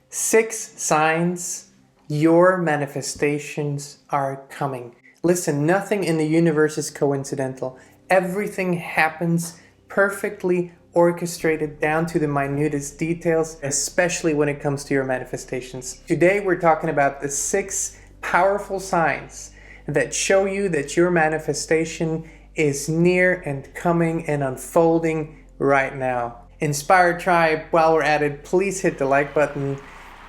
6 signs your manifestations are coming. Listen, nothing in the universe is coincidental. Everything happens perfectly orchestrated down to the minutest details, especially when it comes to your manifestations. Today we're talking about the 6 powerful signs that show you that your manifestation is near and coming and unfolding right now. Inspired Tribe, while we're at it, please hit the like button,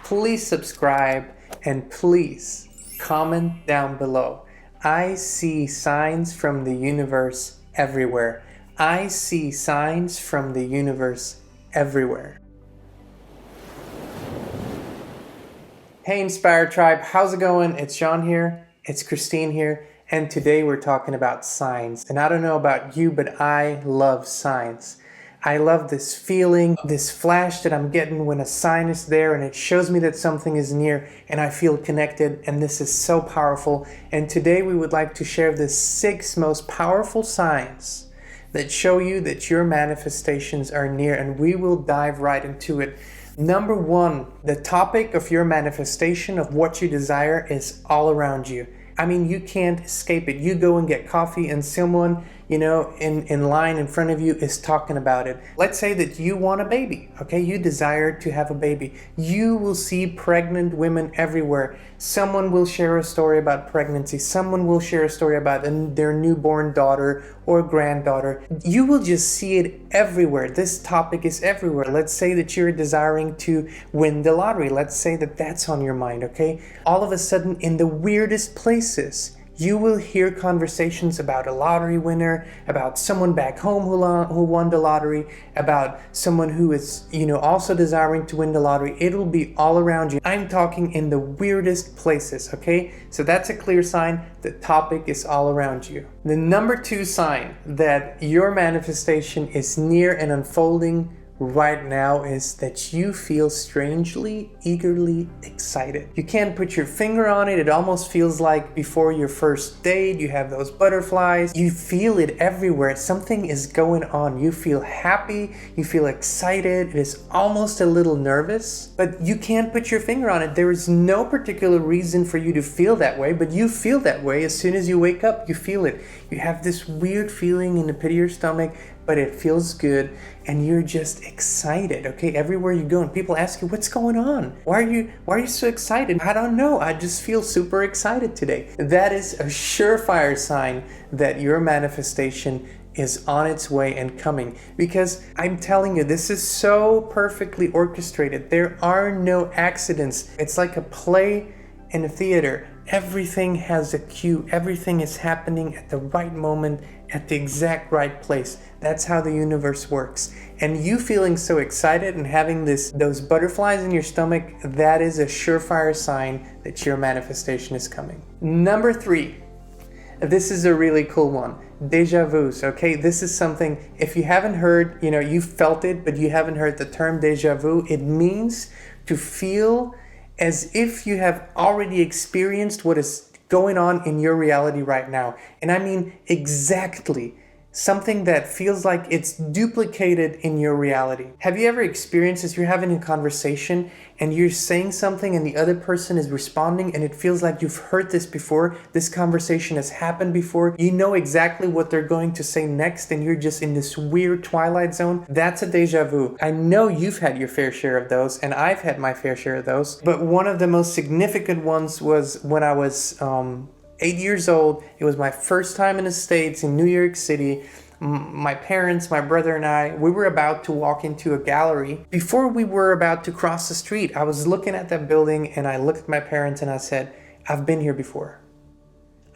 please subscribe, and please comment down below. I see signs from the universe everywhere. I see signs from the universe everywhere. Hey Inspired Tribe, how's it going? It's Jean here, it's Kristin here, and today we're talking about signs. And I don't know about you, but I love signs. I love this feeling, this flash that I'm getting when a sign is there and it shows me that something is near and I feel connected, and this is so powerful. And today we would like to share the 6 most powerful signs that show you that your manifestations are near, and we will dive right into it. Number 1, the topic of your manifestation of what you desire is all around you. I mean, you can't escape it. You go and get coffee and someone, in line in front of you is talking about it. Let's say that you want a baby, okay? You desire to have a baby. You will see pregnant women everywhere. Someone will share a story about pregnancy. Someone will share a story about their newborn daughter or granddaughter. You will just see it everywhere. This topic is everywhere. Let's say that you're desiring to win the lottery. Let's say that that's on your mind, okay? All of a sudden, in the weirdest places, you will hear conversations about a lottery winner, about someone back home who won the lottery, about someone who is, also desiring to win the lottery. It'll be all around you. I'm talking in the weirdest places, okay? So that's a clear sign the topic is all around you. The number 2 sign that your manifestation is near and unfolding right now is that you feel strangely, eagerly excited. You can't put your finger on it. It almost feels like before your first date, you have those butterflies. You feel it everywhere. Something is going on. You feel happy. You feel excited. It is almost a little nervous, but you can't put your finger on it. There is no particular reason for you to feel that way, but you feel that way as soon as you wake up. You feel it. You have this weird feeling in the pit of your stomach, but it feels good and you're just excited, okay? Everywhere you go and people ask you, what's going on? Why are you so excited? I don't know, I just feel super excited today. That is a surefire sign that your manifestation is on its way and coming, because I'm telling you, this is so perfectly orchestrated. There are no accidents. It's like a play in a theater. Everything has a cue. Everything is happening at the right moment, at the exact right place. That's how the universe works. And you feeling so excited and having those butterflies in your stomach, that is a surefire sign that your manifestation is coming. Number 3, this is a really cool one. Deja vus, okay? This is something, if you haven't heard, you felt it, but you haven't heard the term deja vu, it means to feel as if you have already experienced what is going on in your reality right now. And I mean exactly. Something that feels like it's duplicated in your reality. Have you ever experienced this? You're having a conversation and you're saying something and the other person is responding and it feels like you've heard this before. This conversation has happened before. You know exactly what they're going to say next and you're just in this weird twilight zone. That's a deja vu. I know you've had your fair share of those and I've had my fair share of those. But one of the most significant ones was when I was 8 years old. It was my first time in the States, in New York City. My parents, my brother and I, we were about to walk into a gallery. Before we were about to cross the street, I was looking at that building and I looked at my parents and I said, I've been here before.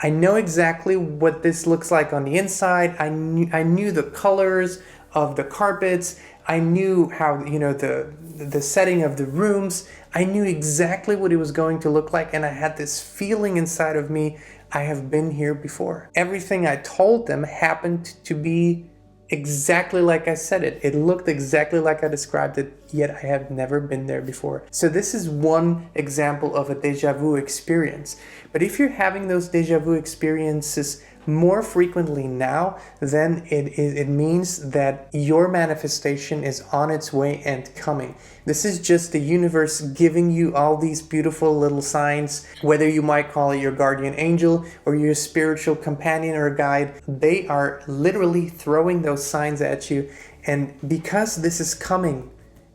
I know exactly what this looks like on the inside. I knew the colors of the carpets. I knew how, the setting of the rooms. I knew exactly what it was going to look like, and I had this feeling inside of me, I have been here before. Everything I told them happened to be exactly like I said it. It looked exactly like I described it, yet I have never been there before. So this is one example of a deja vu experience. But if you're having those deja vu experiences more frequently now, then it means that your manifestation is on its way and coming. This is just the universe giving you all these beautiful little signs, whether you might call it your guardian angel or your spiritual companion or guide. They are literally throwing those signs at you. And because this is coming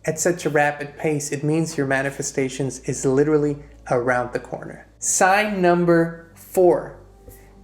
at such a rapid pace, it means your manifestations is literally around the corner. Sign number 4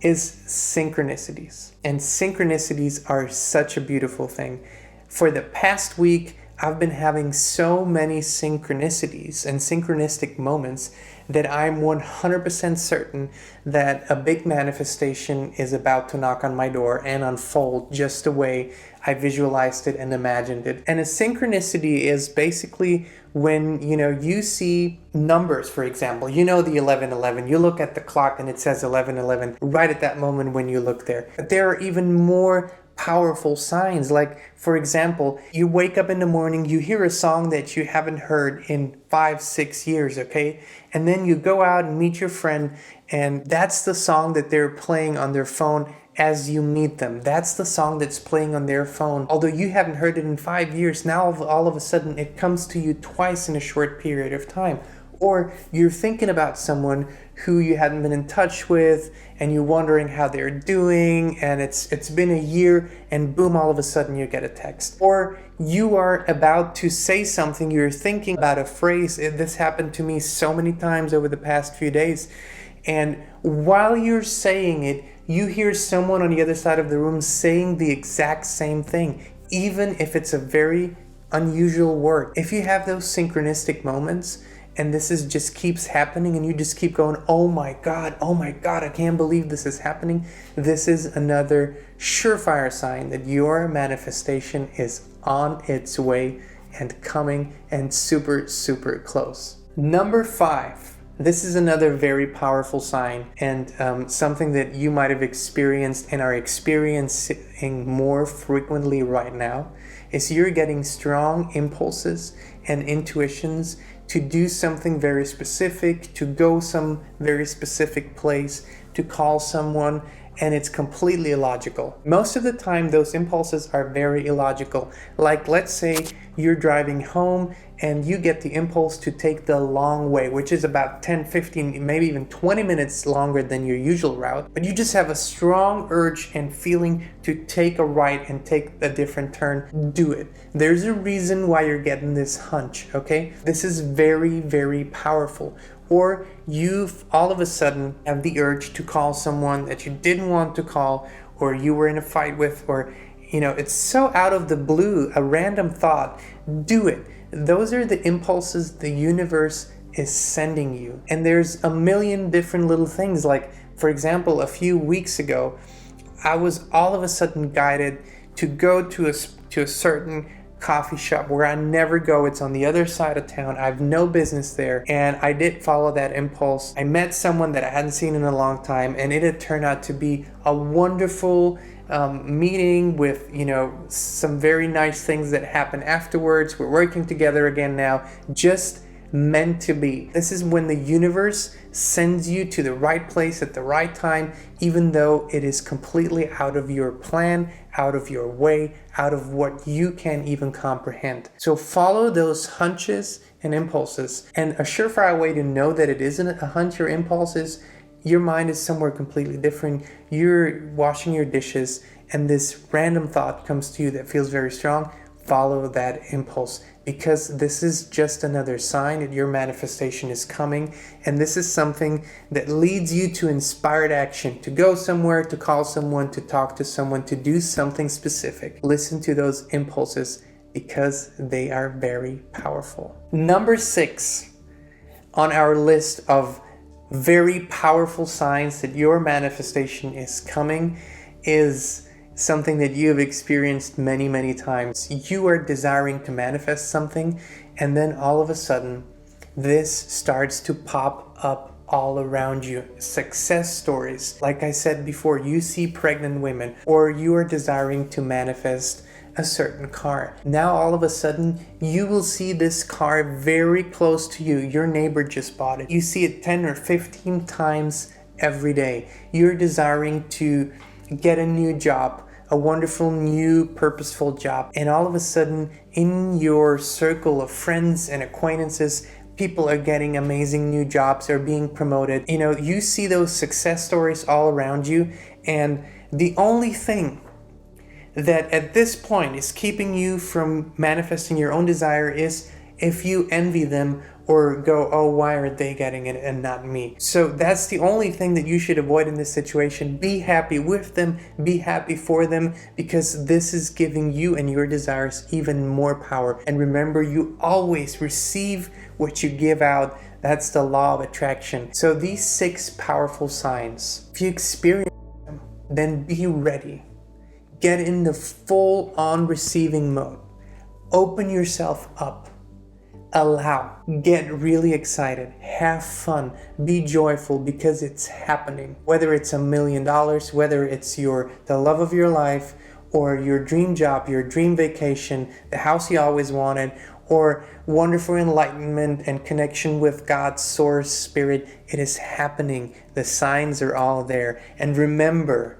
is synchronicities. And synchronicities are such a beautiful thing. For the past week, I've been having so many synchronicities and synchronistic moments that I'm 100% certain that a big manifestation is about to knock on my door and unfold just the way I visualized it and imagined it. And a synchronicity is basically when, you see numbers, for example, the 1111, you look at the clock and it says 1111 right at that moment when you look there. But there are even more powerful signs. Like, for example, you wake up in the morning, you hear a song that you haven't heard in 5-6 years, okay? And then you go out and meet your friend, and that's the song that they're playing on their phone as you meet them. That's the song that's playing on their phone. Although you haven't heard it in 5 years, now all of a sudden it comes to you twice in a short period of time. Or you're thinking about someone who you hadn't been in touch with and you're wondering how they're doing, and it's been a year, and boom, all of a sudden you get a text. Or you are about to say something, you're thinking about a phrase. This happened to me so many times over the past few days. And while you're saying it, you hear someone on the other side of the room saying the exact same thing, even if it's a very unusual word. If you have those synchronistic moments, and this just keeps happening, and you just keep going, oh my God, I can't believe this is happening. This is another surefire sign that your manifestation is on its way and coming and super, super close. Number 5. This is another very powerful sign, and something that you might have experienced and are experiencing more frequently right now is you're getting strong impulses and intuitions to do something very specific, to go some very specific place, to call someone, and it's completely illogical. Most of the time, those impulses are very illogical. Like, let's say you're driving home and you get the impulse to take the long way, which is about 10, 15, maybe even 20 minutes longer than your usual route. But you just have a strong urge and feeling to take a right and take a different turn. Do it. There's a reason why you're getting this hunch, okay? This is very, very powerful. Or you've all of a sudden have the urge to call someone that you didn't want to call, or you were in a fight with, or it's so out of the blue, a random thought. Do it. Those are the impulses the universe is sending you. And there's a million different little things. Like, for example, a few weeks ago, I was all of a sudden guided to go to a certain coffee shop where I never go. It's on the other side of town. I have no business there. And I did follow that impulse. I met someone that I hadn't seen in a long time, and it had turned out to be a wonderful meeting with, some very nice things that happened afterwards. We're working together again now. Just meant to be. This is when the universe sends you to the right place at the right time, even though it is completely out of your plan, out of your way, out of what you can even comprehend. So follow those hunches and impulses. And a surefire way to know that it isn't a hunch or impulse is your mind is somewhere completely different. You're washing your dishes and this random thought comes to you that feels very strong. Follow that impulse, because this is just another sign that your manifestation is coming, and this is something that leads you to inspired action, to go somewhere, to call someone, to talk to someone, to do something specific. Listen to those impulses because they are very powerful. Number 6 on our list of very powerful signs that your manifestation is coming is something that you have experienced many, many times. You are desiring to manifest something, and then all of a sudden, this starts to pop up all around you. Success stories. Like I said before, you see pregnant women, or you are desiring to manifest a certain car. Now all of a sudden, you will see this car very close to you. Your neighbor just bought it. You see it 10 or 15 times every day. You're desiring to get a new job, a wonderful new purposeful job, and all of a sudden in your circle of friends and acquaintances, people are getting amazing new jobs or being promoted. You know, you see those success stories all around you, and the only thing that at this point is keeping you from manifesting your own desire is if you envy them or go, oh, why are they getting it and not me? So that's the only thing that you should avoid in this situation. Be happy with them, be happy for them, because this is giving you and your desires even more power. And remember, you always receive what you give out. That's the law of attraction. So these 6 powerful signs, if you experience them, then be ready. Get in the full-on receiving mode. Open yourself up. Allow. Get really excited. Have fun. Be joyful because it's happening. Whether it's $1 million, whether it's the love of your life, or your dream job, your dream vacation, the house you always wanted, or wonderful enlightenment and connection with God's source spirit, it is happening. The signs are all there. And remember,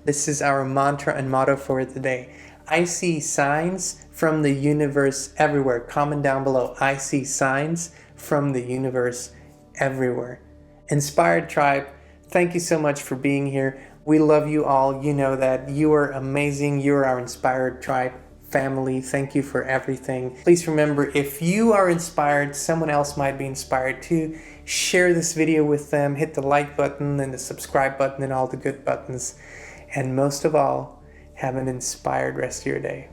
this is our mantra and motto for today. I see signs from the universe everywhere. Comment down below. I see signs from the universe everywhere. Inspired Tribe, thank you so much for being here. We love you all. You know that. You are amazing. You are our Inspired Tribe family. Thank you for everything. Please remember, if you are inspired, someone else might be inspired too. Share this video with them. Hit the like button and the subscribe button and all the good buttons. And most of all, have an inspired rest of your day.